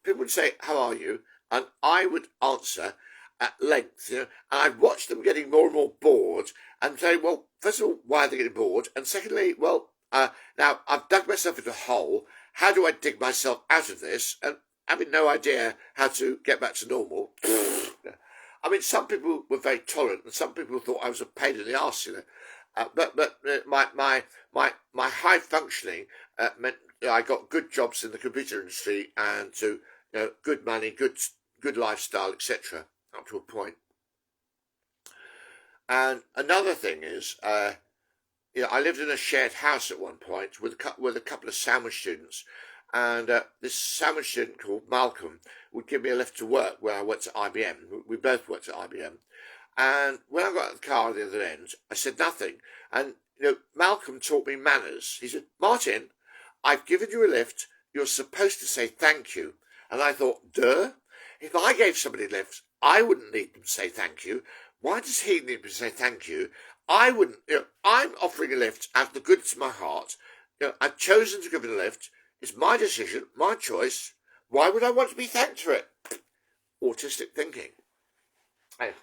people would say, "How are you?" and I would answer at length. And I'd watch them getting more and more bored, and say, "Well, first of all, why are they getting bored? And secondly, well, now I've dug myself into a hole. How do I dig myself out of this?" And having no idea how to get back to normal. Some people were very tolerant, and some people thought I was a pain in the arse, But my high functioning meant I got good jobs in the computer industry and to good money, good lifestyle, etc. Up to a point. And another thing is, I lived in a shared house at one point with a couple of sandwich students, and this sandwich student called Malcolm would give me a lift to work when I went to IBM. We both worked at IBM. And when I got out of the car at the other end, I said nothing. And, Malcolm taught me manners. He said, Martin, I've given you a lift. You're supposed to say thank you. And I thought, duh. If I gave somebody a lift, I wouldn't need them to say thank you. Why does he need me to say thank you? I wouldn't, I'm offering a lift out of the goodness of my heart. I've chosen to give it a lift. It's my decision, my choice. Why would I want to be thanked for it? Autistic thinking. I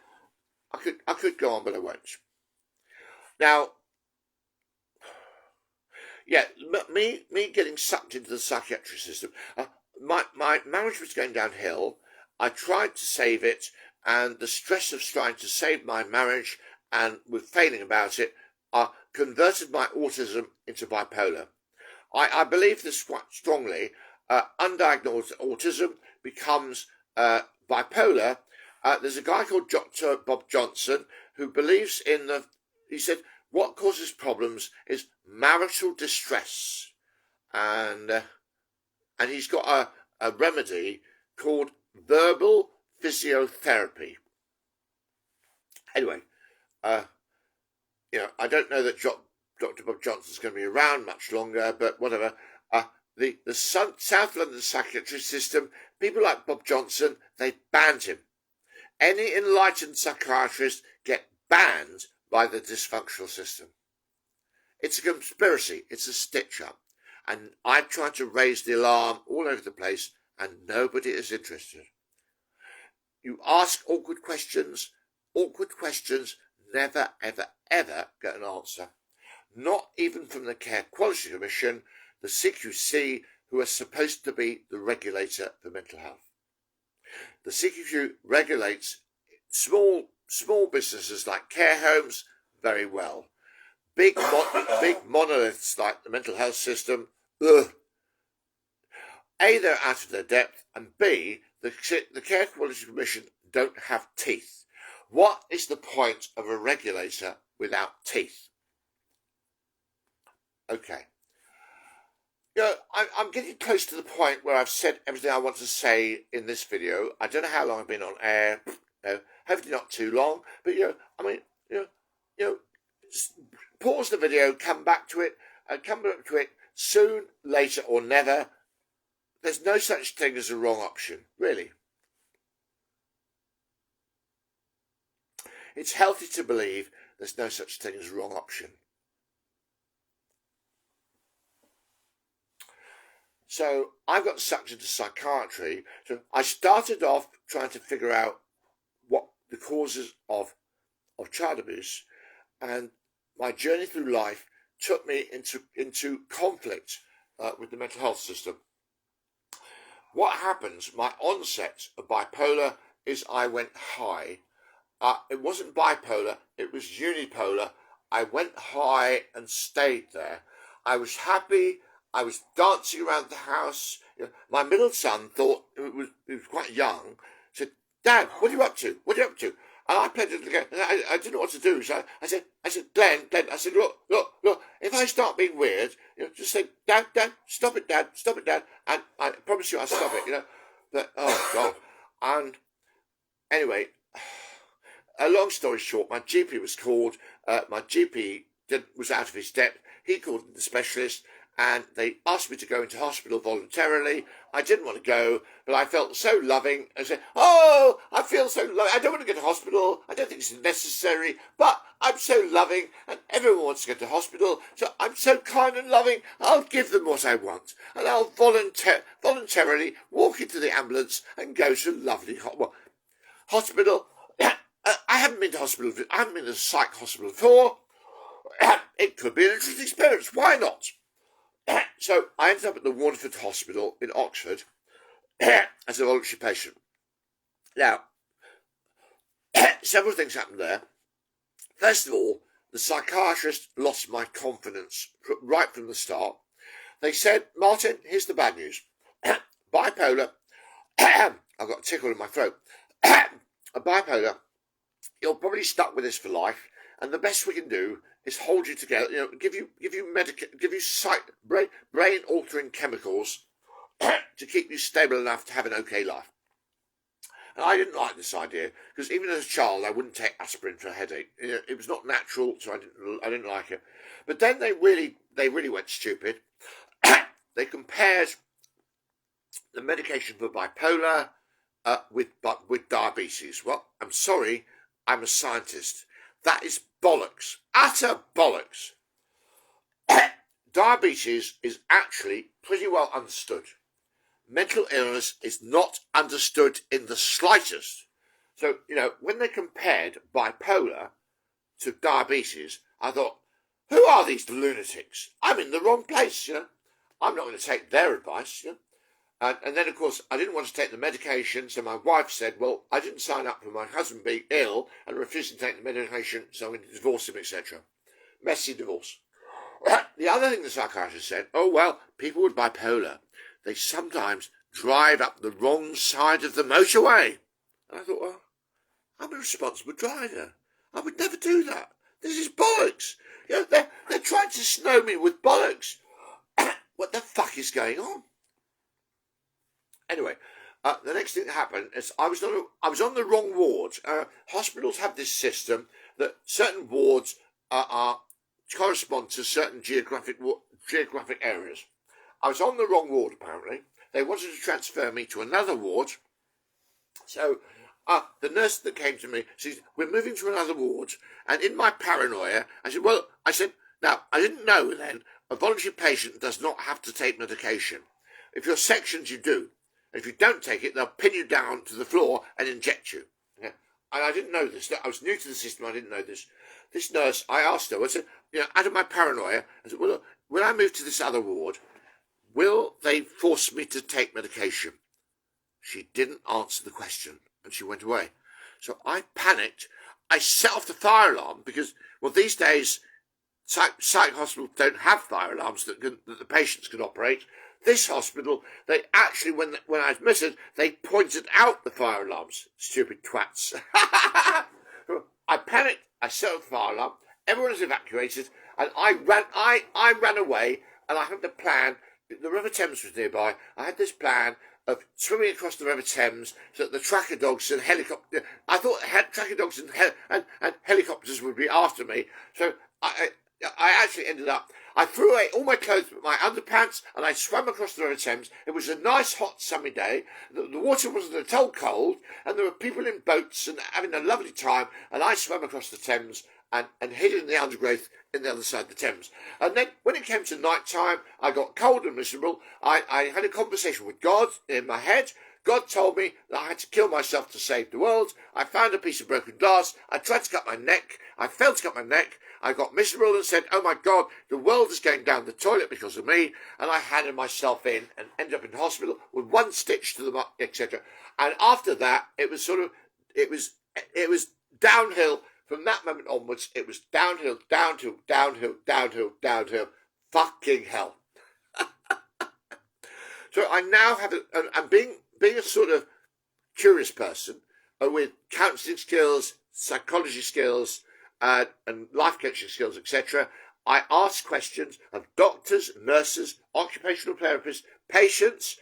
could go on, but I won't. Now, yeah, me getting sucked into the psychiatric system. My marriage was going downhill. I tried to save it, and the stress of trying to save my marriage and with failing about it, converted my autism into bipolar. I believe this quite strongly. Undiagnosed autism becomes bipolar. There's a guy called Dr. Bob Johnson who believes he said, what causes problems is marital distress. And he's got a remedy called verbal physiotherapy. Anyway, I don't know that Dr. Bob Johnson's going to be around much longer, but whatever. The South London psychiatry system, people like Bob Johnson, they banned him. Any enlightened psychiatrists get banned by the dysfunctional system. It's a conspiracy. It's a stitch-up. And I've tried to raise the alarm all over the place, and nobody is interested. You ask awkward questions never, ever, ever get an answer. Not even from the Care Quality Commission, the CQC, who are supposed to be the regulator for mental health. The CQC regulates small businesses like care homes very well. Big monoliths like the mental health system, ugh. A, they're out of their depth, and B, the Care Quality Commission don't have teeth. What is the point of a regulator without teeth? Okay. I'm getting close to the point where I've said everything I want to say in this video. I don't know how long I've been on air. Hopefully not too long. But, pause the video, come back to it soon, later, or never. There's no such thing as a wrong option, really. It's healthy to believe there's no such thing as a wrong option. So I got sucked into psychiatry. So I started off trying to figure out what the causes of child abuse, and my journey through life took me into conflict with the mental health system. What happens, my onset of bipolar, is I went high. It wasn't bipolar, it was unipolar. I went high and stayed there. I was happy. I was dancing around the house. My middle son thought, he was quite young, said, Dad, what are you up to? What are you up to? And I played it again. I didn't know what to do. So I said, Glenn, I said, look, if I start being weird, just say, Dad, stop it, Dad. And I promise you I'll stop it, But, oh, God. And anyway, a long story short, my GP was called. My GP was out of his depth. He called the specialist, and they asked me to go into hospital voluntarily. I didn't want to go, but I felt so loving. I said, oh, I feel so loving. I don't want to go to hospital. I don't think it's necessary, but I'm so loving, and everyone wants to go to hospital, so I'm so kind and loving. I'll give them what I want, and I'll voluntarily walk into the ambulance and go to lovely hospital. I haven't been to hospital. I haven't been to a psych hospital before. It could be an interesting experience. Why not? So I ended up at the Waterford Hospital in Oxford as a voluntary patient. Now, several things happened there. First of all, the psychiatrist lost my confidence right from the start. They said, Martin, here's the bad news. Bipolar, I've got a tickle in my throat. A bipolar, you're probably stuck with this for life, and the best we can do is hold you together, give you brain altering chemicals to keep you stable enough to have an okay life. And I didn't like this idea because even as a child, I wouldn't take aspirin for a headache. It was not natural, so I didn't like it. But then they really went stupid. They compared the medication for bipolar with diabetes. Well, I'm sorry, I'm a scientist. That is bollocks, utter bollocks. Diabetes is actually pretty well understood. Mental illness is not understood in the slightest. So, when they compared bipolar to diabetes, I thought, who are these lunatics? I'm in the wrong place, I'm not going to take their advice, And then, of course, I didn't want to take the medication, so my wife said, well, I didn't sign up for my husband being ill and refusing to take the medication, so I'm going to divorce him, etc. Messy divorce. The other thing the psychiatrist said, oh, well, people with bipolar, they sometimes drive up the wrong side of the motorway. And I thought, well, I'm a responsible driver. I would never do that. This is bollocks. They're trying to snow me with bollocks. What the fuck is going on? Anyway, the next thing that happened is I was on the wrong ward. Hospitals have this system that certain wards correspond to certain geographic areas. I was on the wrong ward, apparently. They wanted to transfer me to another ward. So the nurse that came to me said, we're moving to another ward. And in my paranoia, I said, now, I didn't know then, a voluntary patient does not have to take medication. If you're sectioned, you do. If you don't take it, they'll pin you down to the floor and inject you. Yeah? And I didn't know this. I was new to the system. I didn't know this. This nurse, I asked her, I said, out of my paranoia, I said, well, look, when I move to this other ward, will they force me to take medication? She didn't answer the question, and she went away. So I panicked. I set off the fire alarm because, well, these days, psych hospitals don't have fire alarms that the patients can operate. This hospital, they actually, when I admitted, they pointed out the fire alarms. Stupid twats. I panicked. I set off the fire alarm. Everyone was evacuated, and I ran away. And I had the plan. The River Thames was nearby. I had this plan of swimming across the River Thames so that the tracker dogs and helicopters. I thought tracker dogs and helicopters would be after me. So I actually ended up. I threw away all my clothes, my underpants, and I swam across the River Thames. It was a nice, hot, sunny day. The water wasn't at all cold, and there were people in boats and having a lovely time. And I swam across the Thames and hid in the undergrowth in the other side of the Thames. And then, when it came to night time, I got cold and miserable. I had a conversation with God in my head. God told me that I had to kill myself to save the world. I found a piece of broken glass. I tried to cut my neck. I failed to cut my neck. I got miserable and said, oh my God, the world is going down the toilet because of me. And I handed myself in and ended up in hospital with one stitch to the mark, etc. And after that, it was downhill. From that moment onwards, it was downhill, downhill, downhill, downhill, downhill. Fucking hell. So I now have, and being a sort of curious person with counselling skills, psychology skills, and life coaching skills, etc., I ask questions of doctors, nurses, occupational therapists, patients,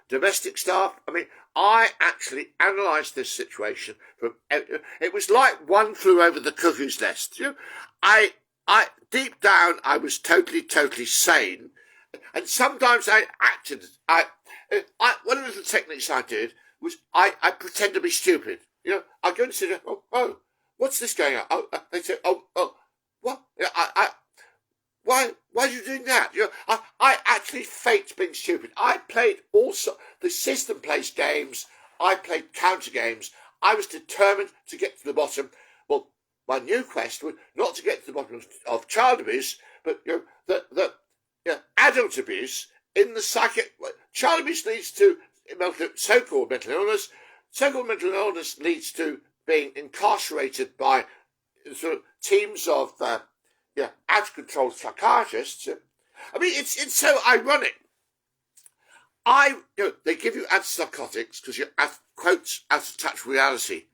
domestic staff. I mean, I actually analysed this situation from. It was like one flew over the cuckoo's nest. I deep down, I was totally sane, and sometimes I acted. One of the techniques I did was I pretend to be stupid. I go and sit. Oh, what's this going on? Oh, they say, oh, what? Why are you doing that? I actually faked being stupid. I played the system plays games. I played counter games. I was determined to get to the bottom. Well, my new quest was not to get to the bottom of child abuse, but adult abuse in the psychic. Child abuse leads to so-called mental illness. So-called mental illness leads to being incarcerated by sort of teams of out-of-control psychiatrists. I mean, it's so ironic. They give you antipsychotics because you're out of touch with reality.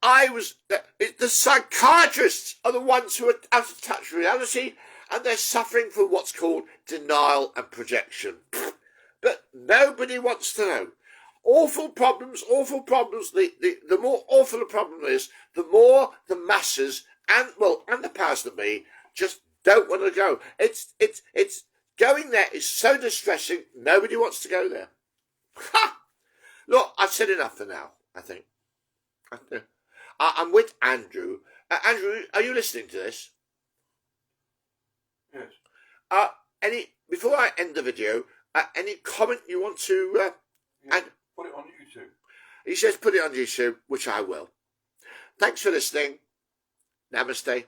The psychiatrists are the ones who are out of touch with reality, and they're suffering from what's called denial and projection. but nobody wants to know. Awful problems, awful problems. The more awful the problem is, the more the masses and the powers that be just don't want to go. It's going there is so distressing. Nobody wants to go there. Ha! Look, I've said enough for now. I think. I'm with Andrew. Andrew, are you listening to this? Yes. Any before I end the video, any comment you want to add? Put it on YouTube. He says put it on YouTube, which I will. Thanks for listening. Namaste.